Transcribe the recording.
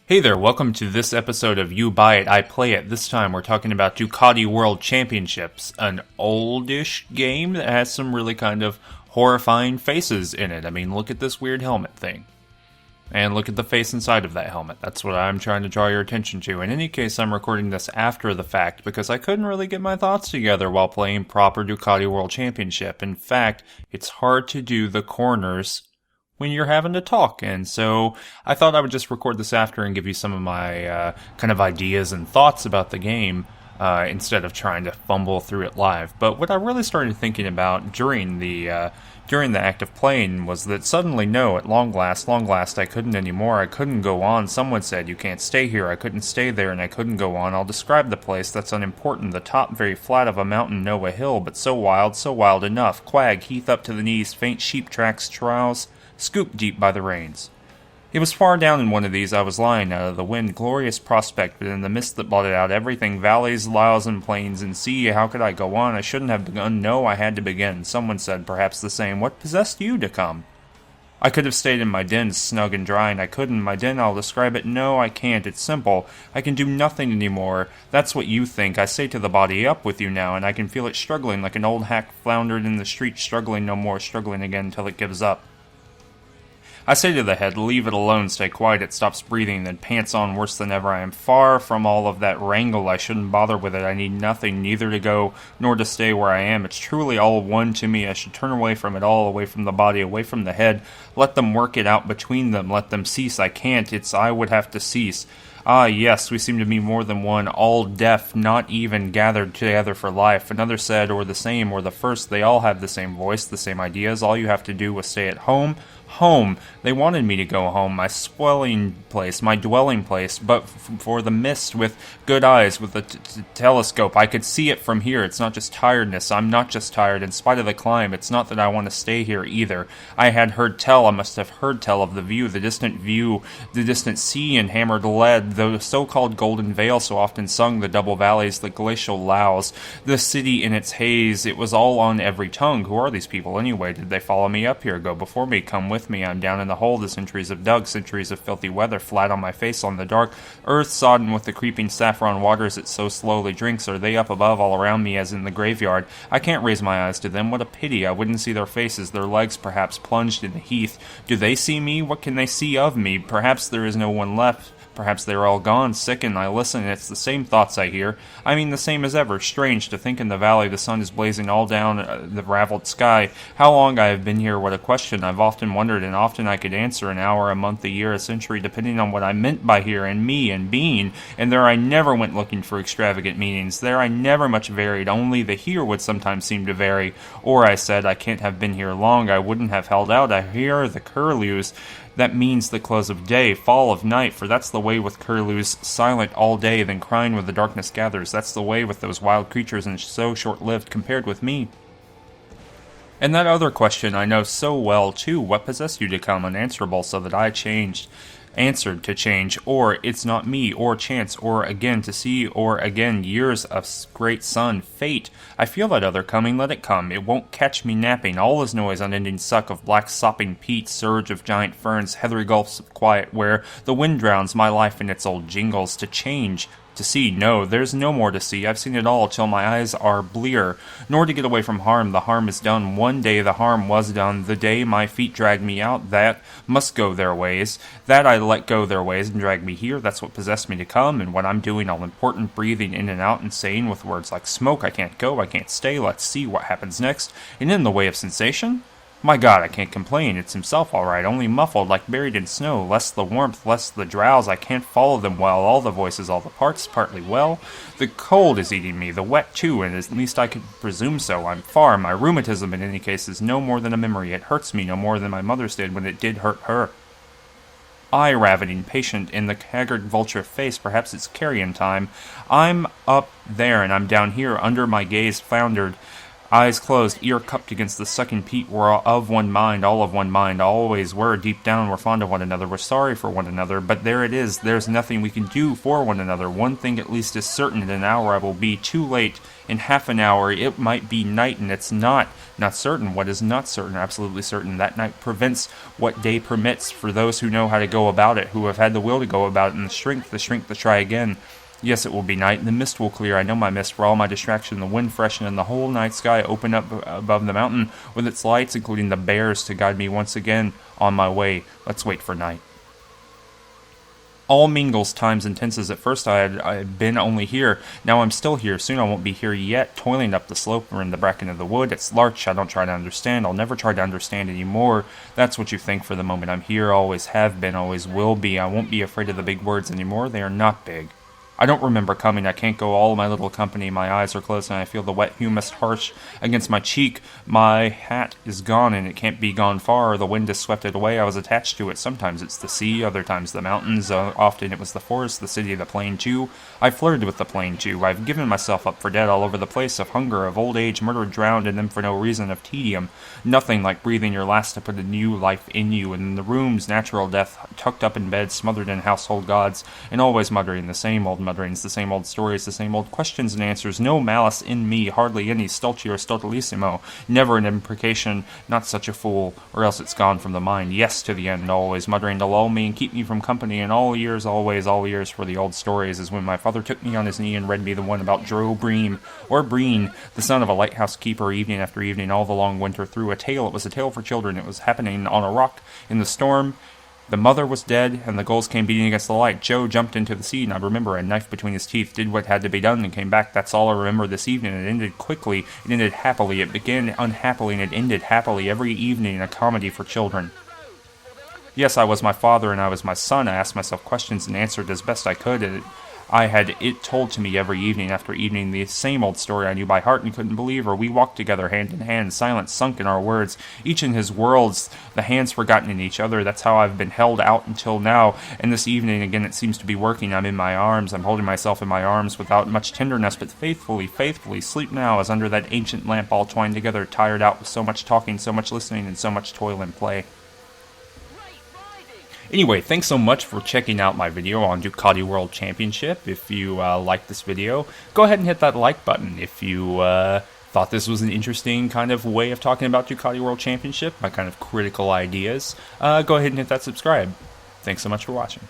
Hey there, welcome to this episode of You Buy It, I Play It. This time we're talking about Ducati World Championships, an oldish game that has some really kind of horrifying faces in it. I mean, look at this weird helmet thing. And look at the face inside of that helmet. That's what I'm trying to draw your attention to. In any case, I'm recording this after the fact because I couldn't really get my thoughts together while playing proper Ducati World Championship. In fact, it's hard to do the corners when you're having to talk, and so I thought I would just record this after and give you some of my kind of ideas and thoughts about the game instead of trying to fumble through it live. But what I really started thinking about during the act of playing was that suddenly, no, at long last, I couldn't anymore. I couldn't go on. Someone said, you can't stay here. I couldn't stay there, and I couldn't go on. I'll describe the place. That's unimportant. The top very flat of a mountain, no a hill, but so wild enough. Quag, heath up to the knees, faint sheep tracks, trials, scooped deep by the rains. It was far down in one of these I was lying out of the wind, glorious prospect, but in the mist that blotted out everything, valleys, isles, and plains, and sea. How could I go on? I shouldn't have begun. No, I had to begin. Someone said, perhaps the same, what possessed you to come? I could have stayed in my den, snug and dry, and I couldn't. My den, I'll describe it. No, I can't. It's simple. I can do nothing anymore. That's what you think. I say to the body, up with you now, and I can feel it struggling like an old hack floundered in the street, struggling no more, struggling again until it gives up. I say to the head, leave it alone, stay quiet, it stops breathing, then pants on worse than ever. I am far from all of that wrangle, I shouldn't bother with it, I need nothing, neither to go, nor to stay where I am. It's truly all one to me, I should turn away from it all, away from the body, away from the head, let them work it out between them, let them cease, I can't, it's I would have to cease. Ah, yes, we seem to be more than one, all deaf, not even gathered together for life. Another said, or the same, or the first, they all have the same voice, the same ideas, all you have to do was stay at home. Home. They wanted me to go home, my swelling place, my dwelling place, but for the mist with good eyes, with a telescope, I could see it from here. It's not just tiredness. I'm not just tired. In spite of the climb, it's not that I want to stay here either. I had heard tell, I must have heard tell of the view, the distant sea and hammered lead, the so-called golden veil so often sung, the double valleys, the glacial lows, the city in its haze. It was all on every tongue. Who are these people anyway? Did they follow me up here? Go before me, come with me. I'm down in the hole, the centuries of dug, centuries of filthy weather, flat on my face on the dark earth, sodden with the creeping saffron waters it so slowly drinks. Are they up above all around me as in the graveyard? I can't raise my eyes to them. What a pity. I wouldn't see their faces, their legs perhaps plunged in the heath. Do they see me? What can they see of me? Perhaps there is no one left. Perhaps they are all gone, sick, and I listen, and it's the same thoughts I hear. I mean, the same as ever. Strange to think in the valley the sun is blazing all down the raveled sky. How long I have been here, what a question. I've often wondered, and often I could answer an hour, a month, a year, a century, depending on what I meant by here, and me, and being. And there I never went looking for extravagant meanings. There I never much varied, only the here would sometimes seem to vary. Or I said, I can't have been here long, I wouldn't have held out. I hear the curlews. That means the close of day, fall of night, for that's the way with curlews, silent all day, then crying when the darkness gathers. That's the way with those wild creatures, and so short-lived compared with me. And that other question I know so well, too. What possessed you to come unanswerable so that I answered to change, or it's not me, or chance, or again to see, or again years of great sun, fate. I feel that other coming, let it come. It won't catch me napping. All is noise, unending suck of black sopping peat, surge of giant ferns, heathery gulfs of quiet, where the wind drowns my life in its old jingles. To change, to see, no, there's no more to see. I've seen it all till my eyes are blear. Nor to get away from harm. The harm is done. One day the harm was done. The day my feet dragged me out, that must go their ways. That I let go their ways and drag me here. That's what possessed me to come. And what I'm doing, all important, breathing in and out and saying with words like smoke, I can't go, I can't stay, let's see what happens next. And in the way of sensation? My God, I can't complain. It's himself all right, only muffled like buried in snow. Less the warmth, less the drowse. I can't follow them well. All the voices, all the parts, partly well. The cold is eating me, the wet too, and at least I could presume so. I'm far. My rheumatism in any case is no more than a memory. It hurts me no more than my mother's did when it did hurt her. Eye-ravening, patient in the haggard vulture face, perhaps it's carrion time. I'm up there and I'm down here, under my gaze floundered. Eyes closed, ear cupped against the sucking peat, we're of one mind, all of one mind, always were, deep down we're fond of one another, we're sorry for one another, but there it is, there's nothing we can do for one another. One thing at least is certain, in an hour I will be too late, in half an hour it might be night, and it's not certain. What is not certain? Absolutely certain. That night prevents what day permits for those who know how to go about it, who have had the will to go about it, and the strength to try again. Yes, it will be night, and the mist will clear. I know my mist, for all my distraction, the wind freshen, and the whole night sky open up above the mountain with its lights, including the bears, to guide me once again on my way. Let's wait for night. All mingles, times, and tenses. At first I had been only here. Now I'm still here. Soon I won't be here yet, toiling up the slope or in the bracken of the wood. It's larch. I don't try to understand. I'll never try to understand anymore. That's what you think for the moment. I'm here, always have been, always will be. I won't be afraid of the big words anymore. They are not big. I don't remember coming. I can't go all my little company. My eyes are closed and I feel the wet humus harsh against my cheek. My hat is gone and it can't be gone far. The wind has swept it away. I was attached to it. Sometimes it's the sea, other times the mountains. Often it was the forest, the city, the plain too. I flirted with the plain too. I've given myself up for dead all over the place, of hunger, of old age, murdered, drowned, and then for no reason, of tedium. Nothing like breathing your last to put a new life in you. And in the rooms, natural death, tucked up in bed, smothered in household gods, and always muttering the same old mutterings, the same old stories, the same old questions and answers. No malice in me, hardly any stulti or stoltissimo, never an imprecation, not such a fool, or else it's gone from the mind. Yes to the end, always muttering to lull me and keep me from company, and all years, always, all years for the old stories, as when my father took me on his knee and read me the one about Dro Bream, or Breen, the son of a lighthouse keeper, evening after evening, all the long winter through. A tale, it was a tale for children. It was happening on a rock in the storm. The mother was dead, and the gulls came beating against the light. Joe jumped into the sea, and I remember, a knife between his teeth, did what had to be done, and came back. That's all I remember this evening. It ended quickly. It ended happily. It began unhappily, and it ended happily. Every evening, a comedy for children. Yes, I was my father, and I was my son. I asked myself questions and answered as best I could, and I had it told to me every evening after evening, the same old story I knew by heart and couldn't believe, or we walked together hand in hand, silence sunk in our words, each in his worlds, the hands forgotten in each other. That's how I've been held out until now, and this evening again it seems to be working. I'm in my arms, I'm holding myself in my arms without much tenderness, but faithfully, sleep now as under that ancient lamp all twined together, tired out with so much talking, so much listening, and so much toil and play. Anyway, thanks so much for checking out my video on Ducati World Championship. If you liked this video, go ahead and hit that like button. If you thought this was an interesting kind of way of talking about Ducati World Championship, my kind of critical ideas, go ahead and hit that subscribe. Thanks so much for watching.